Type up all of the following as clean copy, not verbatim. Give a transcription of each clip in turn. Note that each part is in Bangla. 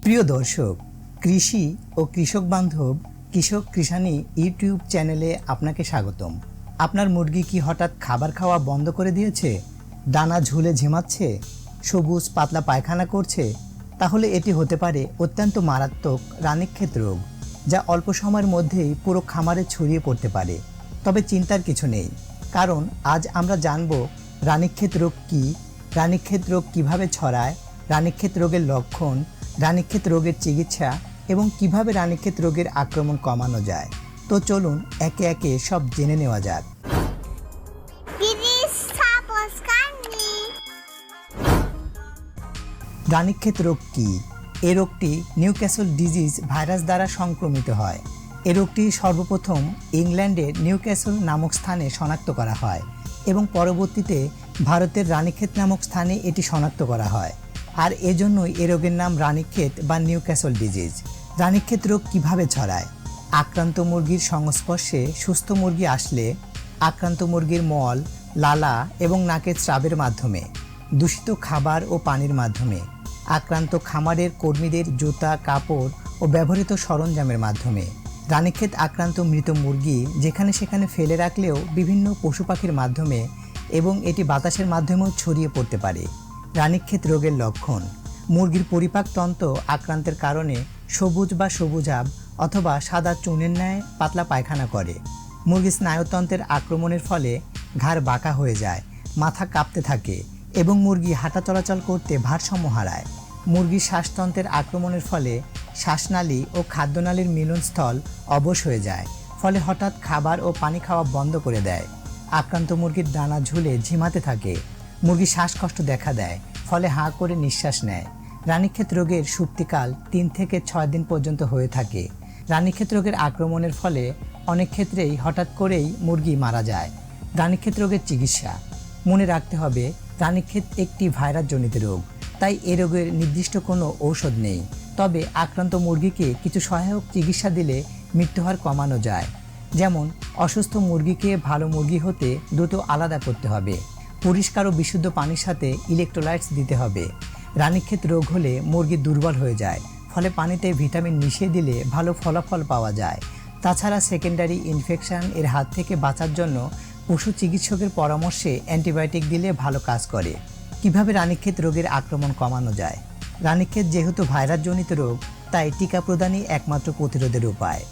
প্রিয় দর্শক, কৃষি ও কৃষক বান্ধব কৃষক কৃষানি ইউটিউব চ্যানেলে আপনাকে স্বাগতম। আপনার মুরগি কি হঠাৎ খাবার খাওয়া বন্ধ করে দিয়েছে, ডানা ঝুলে ঝিমাচ্ছে, সবুজ পাতলা পায়খানা করছে? তাহলে এটি হতে পারে অত্যন্ত মারাত্মক রানীক্ষেত রোগ, যা অল্প সময়ের মধ্যেই পুরো খামারে ছড়িয়ে পড়তে পারে। তবে চিন্তার কিছু নেই, কারণ আজ আমরা জানব রানীক্ষেত রোগ কী, রানীক্ষেত রোগ কীভাবে ছড়ায়, রানীক্ষেত রোগের লক্ষণ, রানীক্ষেত রোগের চিকিৎসা এবং কিভাবে রানীক্ষেত রোগের আক্রমণ কমানো যায়। তো চলুন একে একে সব জেনে নেওয়া যাক। রানীক্ষেত রোগ কী? এ রোগটি নিউক্যাসল ডিজিজ ভাইরাস দ্বারা সংক্রমিত হয়। এ রোগটি সর্বপ্রথম ইংল্যান্ডের নিউক্যাসল নামক স্থানে শনাক্ত করা হয় এবং পরবর্তীতে ভারতের রানীক্ষেত নামক স্থানে এটি শনাক্ত করা হয়। আর এজন্যই এ রোগের নাম রানীক্ষেত বা নিউক্যাসল ডিজিজ। রানীক্ষেত রোগ কিভাবে ছড়ায়? আক্রান্ত মুরগির সংস্পর্শে সুস্থ মুরগি আসলে, আক্রান্ত মুরগির মল, লালা এবং নাকের স্রাবের মাধ্যমে, দূষিত খাবার ও পানির মাধ্যমে, আক্রান্ত খামারের কর্মীদের জুতা, কাপড় ও ব্যবহৃত সরঞ্জামের মাধ্যমে, রানীক্ষেত আক্রান্ত মৃত মুরগি যেখানে সেখানে ফেলে রাখলেও বিভিন্ন পশু পাখির মাধ্যমে, এবং এটি বাতাসের মাধ্যমেও ছড়িয়ে পড়তে পারে। রানীক্ষেত রোগের লক্ষণ: মুরগির পরিপাকতন্ত্র আক্রান্তের কারণে সবুজ বা সবুজাভ অথবা সাদা চুনের ন্যায় পাতলা পায়খানা করে। মুরগির স্নায়ুতন্ত্রের আক্রমণের ফলে ঘাড় বাঁকা হয়ে যায়, মাথা কাঁপতে থাকে এবং মুরগি হাঁটা চলাচল করতে ভারসাম্য হারায়। মুরগির শ্বাসতন্ত্রের আক্রমণের ফলে শ্বাসনালী ও খাদ্যনালীর মিলনস্থল অবশ হয়ে যায়, ফলে হঠাৎ খাবার ও পানি খাওয়া বন্ধ করে দেয়। আক্রান্ত মুরগির ডানা ঝুলে ঝিমাতে থাকে, মুরগি শ্বাসকষ্ট দেখা দেয়, ফলে হাঁ করে নিঃশ্বাস নেয়। রানীক্ষেত রোগের সুপ্তিকাল 3 থেকে 6 দিন পর্যন্ত হয়ে থাকে। রানীক্ষেত রোগের আক্রমণের ফলে অনেক ক্ষেত্রেই হঠাৎ করেই মুরগি মারা যায়। রানীক্ষেত রোগের চিকিৎসা: মনে রাখতে হবে, রানীক্ষেত একটি ভাইরাসজনিত রোগ, তাই এ রোগের নির্দিষ্ট কোনো ঔষধ নেই। তবে আক্রান্ত মুরগিকে কিছু সহায়ক চিকিৎসা দিলে মৃত্যুহার কমানো যায়। যেমন, অসুস্থ মুরগিকে ভালো মুরগি হতে দ্রুত আলাদা করতে হবে, পরিষ্কার ও বিশুদ্ধ পানির সাথে ইলেকট্রোলাইটস দিতে হবে। রানীক্ষেত রোগ হলে মুরগি দুর্বল হয়ে যায়, ফলে পানিতে ভিটামিন মিশিয়ে দিলে ভালো ফলাফল পাওয়া যায়। তাছাড়া সেকেন্ডারি ইনফেকশন এর হাত থেকে বাঁচার জন্য পশু চিকিৎসকের পরামর্শে অ্যান্টিবায়োটিক দিলে ভালো কাজ করে। কিভাবে রানীক্ষেত রোগের আক্রমণ কমানো যায়? রানীক্ষেত যেহেতু ভাইরাসজনিত রোগ, তাই টিকা প্রদানই একমাত্র প্রতিরোধের উপায়।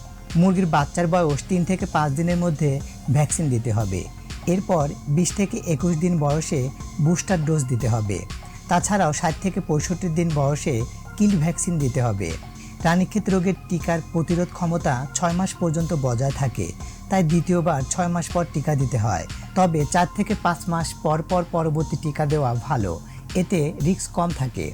মুরগির বাচ্চার বয়স 3 থেকে 5 দিনের মধ্যে ভ্যাকসিন দিতে হবে। এরপর 20 থেকে 21 দিন বয়সে বুস্টার ডোজ দিতে হবে। তাছাড়াও 60 থেকে 65 দিন বয়সে কিল ভ্যাকসিন দিতে হবে। রানীক্ষেত রোগের টিকার প্রতিরোধ ক্ষমতা 6 মাস পর্যন্ত বজায় থাকে, তাই দ্বিতীয়বার 6 মাস পর টিকা দিতে হয়। তবে 4 থেকে 5 মাস পর পর পরবর্তী টিকা দেওয়া ভালো, এতে রিস্ক কম থাকে।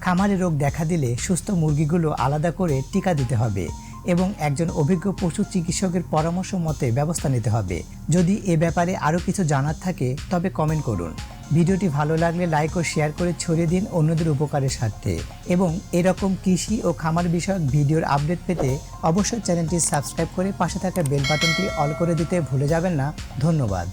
খামারে রোগ দেখা দিলে সুস্থ মুরগিগুলো আলাদা করে টিকা দিতে হবে এবং একজন অভিজ্ঞ পশু চিকিৎসকের পরামর্শ মতে ব্যবস্থা নিতে হবে। যদি এ ব্যাপারে আরও কিছু জানার থাকে তবে কমেন্ট করুন। ভিডিওটি ভালো লাগলে লাইক ও শেয়ার করে ছড়িয়ে দিন অন্যদের উপকারের স্বার্থে। এবং এরকম কৃষি ও খামার বিষয়ক ভিডিওর আপডেট পেতে অবশ্যই চ্যানেলটি সাবস্ক্রাইব করে পাশে থাকা বেল বাটনটি অল করে দিতে ভুলে যাবেন না। ধন্যবাদ।